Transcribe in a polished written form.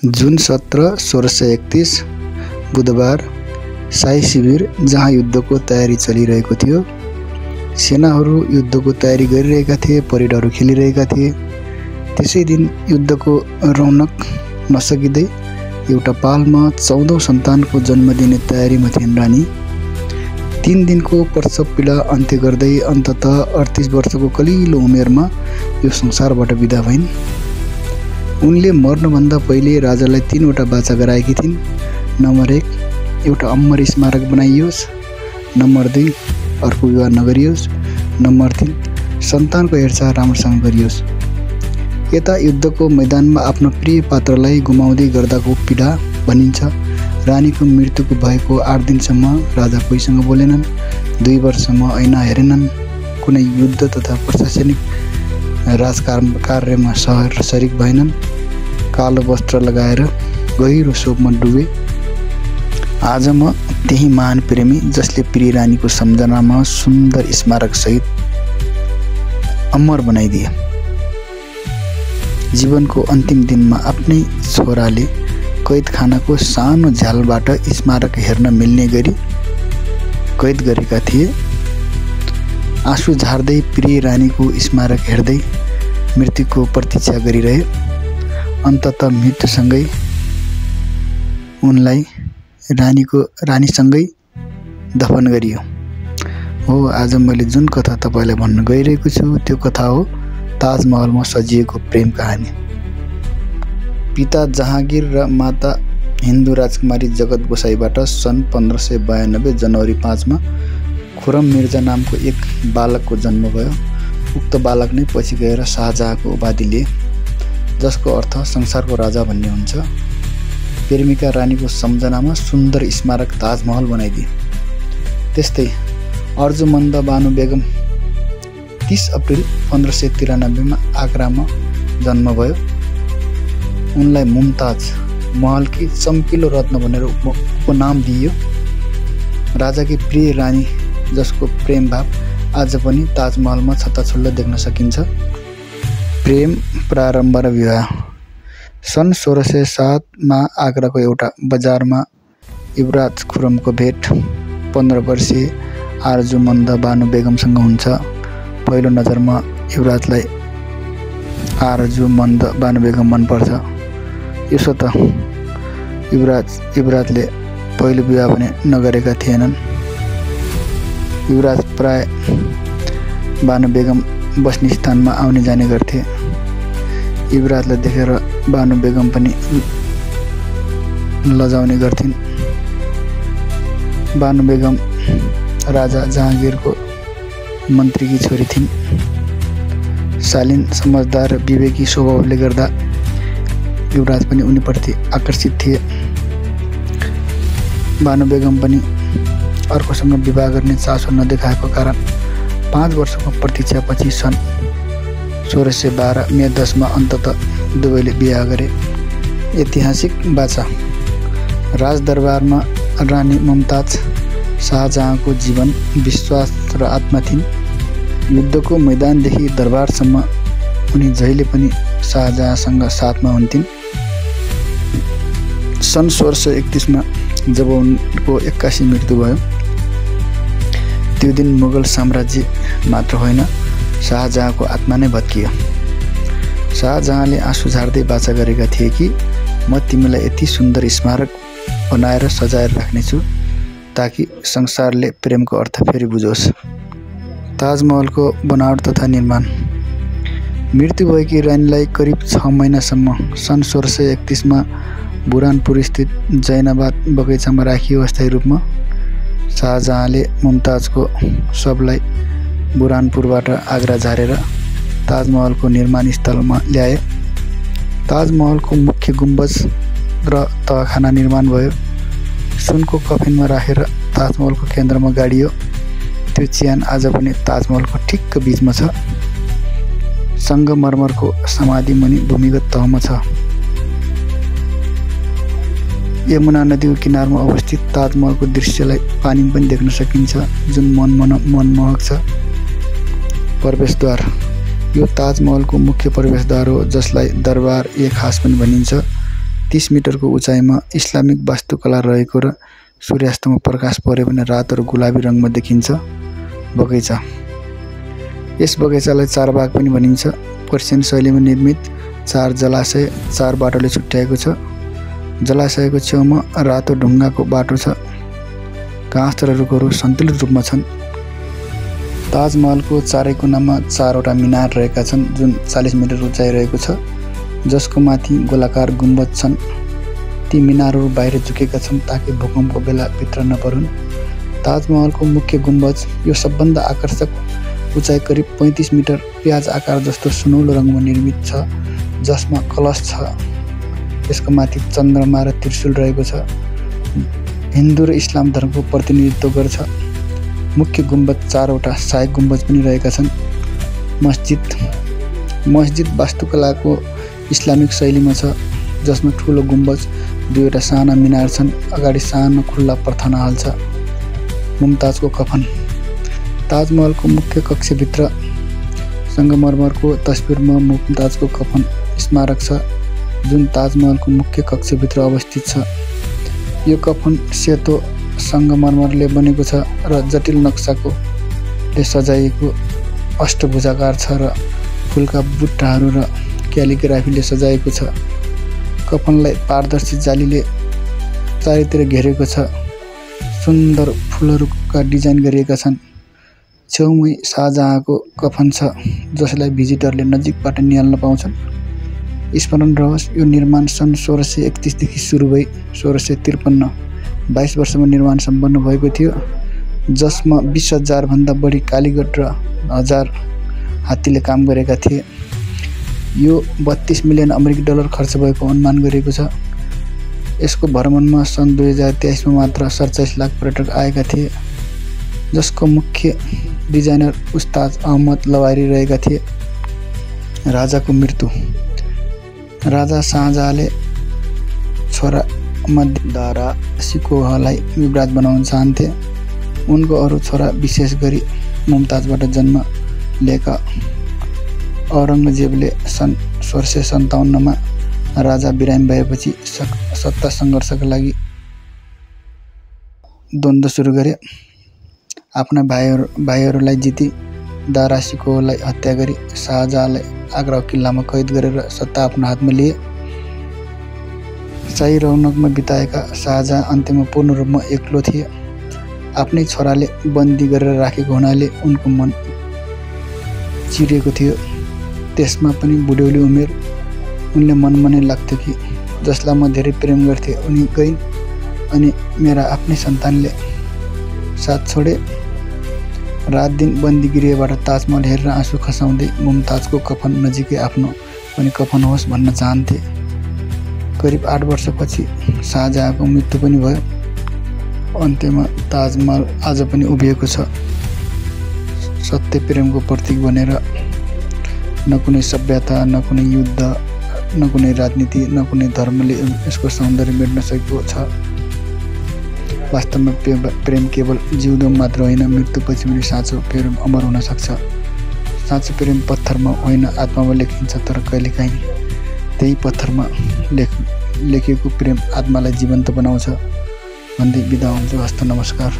जुन 17 1631 बुधबार शाही शिविर जहाँ युद्धको तयारी चलिरहेको थियो। सेनाहरू युद्धको तयारी गरिरहेका थिए, परेडहरू खेलिरहेका थिए। त्यसै दिन युद्धको रौनक नसकिँदै एउटा पालमा 14औं सन्तानको जन्म दिने तयारीमा थिइन् रानी। 3 दिनको प्रसव पीडा अन्त्य गर्दै अन्ततः 38 वर्षको कलिलो उमेरमा यो संसारबाट बिदा भइन्। उनले मर्नुभन्दा पहिले राजालाई 3वटा बाचा गराएकी थिइन्। नम्बर 1, एउटा अमर स्मारक बनाइयोस्। नम्बर 2, अर्को विवाह नगरियोस्। नम्बर 3, सन्तानको हेरचाह राम्रोसँग गरियोस्। यता युद्धको मैदानमा आफ्नो प्रिय पात्रलाई गुमाउँदै गर्दाको पीडा भनिन्छ। रानीको मृत्युको भएको 8 दिनसम्म राजा कोहीसँग बोलेनन्। 2 वर्षसम्म ऐना हेरेनन्। कुनै युद्ध तथा प्रशासनिक राजकार्यमा शरीक भएनन्। कालो वस्त्र लगाएर गहिरो शोकमा डुबे। आज म त्यही महान प्रेमी जसले प्रिय रानीको सम्झनामा सुन्दर स्मारक सहित अमर बनाइदिए। जीवनको अन्तिम दिनमा आफ्नै छोराले कैदखानाको सानो झ्यालबाट स्मारक हेर्न मिल्ने गरी कैद गरेका थिए। आँसु झार्दै प्रिय रानीको स्मारक हेर्दै मृत्युको प्रतीक्षा गरिरहे। अन्ततः मृत्युसँगै उनलाई रानीसँगै दफन गरियो। हो, आज मैले जुन कथा तपाईँलाई भन्न गइरहेको छु त्यो कथा हो ताजमहलमा सजिएको प्रेम कहानी। पिता जहाँगीर र माता हिन्दू राजकुमारी जगत गोसाईबाट सन् 1592 जनवरी 5 मा खुरम मिर्जा नामको एक बालकको जन्म भयो। उक्त बालक नै पछि गएर शाहजहाँको उपाधि लिए, जसको अर्थ संसारको राजा भन्ने हुन्छ। प्रेमिका रानीको सम्झनामा सुन्दर स्मारक ताजमहल बनाइदिए। त्यस्तै अर्जुमन्द बानु बेगम 30 अप्रिल 1593 मा आगरामा जन्म भयो। उनलाई मुमताज महलकी चम्किलो रत्न भनेर उपनाम दिइयो। राजाकी प्रिय रानी जसको प्रेम भाव आज पनि ताजमहलमा छत्ताछुल्ल देख्न सकिन्छ। प्रेम, प्रारम्भ र विवाह। सन् 1607 मा आगराको एउटा बजारमा युवराज खुरमको भेट 15 वर्षीय आर्जुमन्द बानु बेगमसँग हुन्छ। पहिलो नजरमा युवराजलाई आर्जुमन्द बानु बेगम मनपर्छ। यसो त युवराजले पहिलो विवाह पनि नगरेका थिएनन्। युवराज प्राय बानु बेगम बस्ने स्थानमा आउने जाने गर्थे। युवराजलाई देखेर बानु बेगम पनि लजाउने गर्थिन्। बानु बेगम राजा जहाँगीरको मन्त्रीकी छोरी थिइन्। शालीन, समझदार र विवेकी स्वभावले गर्दा युवराज पनि उनीप्रति आकर्षित थिए। बानु बेगम पनि अर्कोसँग विवाह गर्ने चासो नदेखाएको कारण 5 वर्षको प्रतीक्षापछि सन् 1612 मे 10 मा अन्ततः दुवैले बिहा गरे। ऐतिहासिक बाचा। राजदरबारमा रानी मुमताज शाहजहाँको जीवन, विश्वास र आत्मा थिइन्। युद्धको मैदानदेखि दरबारसम्म उनी जहिले पनि शाहजहाँसँग साथमा हुन्थिन्। सन् 1631 मा जब उनको 81 मृत्यु भयो, त्यो दिन मुगल साम्राज्य मात्र होइन, शाहजहाँको आत्मा नै भत्कियो। शाहजहाँले आँसु झार्दै बाचा गरेका थिए कि म तिमीलाई यति सुन्दर स्मारक बनाएर सजाएर राख्नेछु ताकि संसारले प्रेमको अर्थ फेरि बुझोस्। ताजमहलको बनावट तथा निर्माण। मृत्यु भएकी रानीलाई करिब 6 महिनासम्म सन् 1631 मा बुरानपुर स्थित जैनाबाद बगैँचामा राखियो। अस्थायी रूपमा शाहजहाँले मुमताजको शवलाई बुरानपुरबाट आगरा झारेर ताजमहलको निर्माण स्थलमा ल्याए। ताजमहलको मुख्य गुम्बज र तहखाना निर्माण भयो। सुनको कफिनमा राखेर ताजमहलको केन्द्रमा गाडियो। त्यो चिहान आज पनि ताजमहलको ठिक्क बीचमा छ। सङ्गमरमरको समाधि मुनि भूमिगत तहमा छ। यमुना नदीको किनारमा अवस्थित ताजमहलको दृश्यलाई पानीमा पनि देख्न सकिन्छ, जुन मनमोहक छ। प्रवेशद्वार। यो ताजमहलको मुख्य प्रवेशद्वार हो, जसलाई दरबार ए खास पनि भनिन्छ। 30 मिटरको उचाइमा इस्लामिक वास्तुकला रहेको र सूर्यास्तमा प्रकाश परे भने रातो र गुलाबी रङमा देखिन्छ बगैँचा। यस बगैँचालाई चारबाग पनि भनिन्छ। पर्सियन शैलीमा निर्मित 4 जलाशय 4 बाटोले छुट्याएको छ। जलाशयको छेउमा रातो ढुङ्गाको बाटो छ। घाँस र रुखहरू सन्तुलित रूपमा छन्। ताजमहलको चारै कुनामा 4वटा मिनार रहेका छन् जुन 40 मिटर उचाइ रहेको छ, जसको माथि गोलाकार गुम्बज छन्। ती मिनारहरू बाहिर झुकेका छन् ताकि भूकम्पको बेला भित्र नपरुन्। ताजमहलको मुख्य गुम्बज यो सबभन्दा आकर्षक उचाइ करिब 35 मिटर प्याज आकार जस्तो सुनौलो रङमा निर्मित छ, जसमा कलश छ। यसको माथि चन्द्रमा र त्रिशूल रहेको छ। हिन्दू र इस्लाम धर्मको प्रतिनिधित्व गर्छ। मुख्य गुम्बज 4वटा सहायक गुम्बज पनि रहेका छन्। मस्जिद वास्तुकलाको इस्लामिक शैलीमा छ, जसमा ठुलो गुम्बज 2वटा साना मिनार छन्। अगाडि सानो खुल्ला प्रार्थना हल छ। मुमताजको कफन। ताजमहलको मुख्य कक्षभित्र सङ्गमरमरको तस्बिरमा मुमताजको कफन स्मारक छ, जुन ताजमहलको मुख्य कक्षभित्र अवस्थित छ। यो कफन सेतो सङ्गमरमरले बनेको छ र जटिल नक्साले सजाइएको अष्टभुजाकार छ र फुलका बुट्टाहरू र क्यालिग्राफीले सजाइएको छ। कफनलाई पारदर्शी जालीले चारैतिर घेरेको छ। सुन्दर फुलहरूका डिजाइन गरिएका छन्। छेउमै शाहजहाँको कफन छ, जसलाई भिजिटरले नजिकबाट निहाल्न पाउँछन्। स्मरण रहोस्, यो निर्माण सन् 1631 देखि सुरु भई 1653 22 वर्षमा निर्माण सम्पन्न भएको थियो, जसमा 20,000 भन्दा बढी कालीगढ र 1000 हात्तीले काम गरेका थिए। यो 32 मिलियन अमेरिकी डलर खर्च भएको अनुमान गरिएको छ। यसको भ्रमणमा सन् 2023 मा मात्र 47 लाख पर्यटक आएका थिए, जसको मुख्य डिजाइनर उस्ताद अहमद लवारी रहेका थिए। राजाको मृत्यु। राजा शाहजहाँले छोरा मध्ये दारा सिकोहलाई युवराज बनाउन चाहन्थे। उनको अरू छोरा विशेष गरी मुमताजबाट जन्म लिएका औरङ्गजेबले सन् 1657 मा राजा बिरामी भएपछि सत्ता सङ्घर्षका लागि द्वन्द्व सुरु गरे। आफ्ना भाइहरूलाई जिती दारा सिकोहलाई हत्या गरी शाहजहाँलाई आग्रा किल्लामा कैद गरेर सत्ता आफ्नो हातमा लिए। शाही रौनकमा बिताएका शाहजहाँ अन्त्यमा पूर्ण रूपमा एक्लो थिए। आफ्नै छोराले बन्दी गरेर राखेको हुनाले उनको मन चिरिएको थियो। त्यसमा पनि बुढ्यौली उमेर। उनले मनमा नै लाग्थ्यो कि जसलाई म धेरै प्रेम गर्थेँ उनी गइन् अनि मेरा आफ्नै सन्तानले साथ छोडे। रात दिन बन्दी गृहबाट ताजमहल हेरेर आँसु खसाउँदै मुमताजको कफन नजिकै आफ्नो पनि कफन होस् भन्न चाहन्थे। करिब 8 वर्षपछि शाहजहाँको मृत्यु पनि भयो। अन्त्यमा ताजमहल आज पनि उभिएको छ, सत्य प्रेमको प्रतीक बनेर। न कुनै सभ्यता, न कुनै युद्ध, न कुनै राजनीति, न कुनै धर्मले यसको सौन्दर्य मेट्न सकेको छ। वास्तवमा प्रेम केवल जिउँदो मात्र होइन, मृत्युपछि पनि साँचो प्रेम अमर हुन सक्छ। साँचो प्रेम पत्थरमा होइन आत्मामा लेखिन्छ, तर कहिलेकाहीँ त्यही पत्थरमा लेखिएको प्रेम आत्मालाई जीवन्त बनाउँछ भन्दै बिदा हुन्छु। हस्त नमस्कार।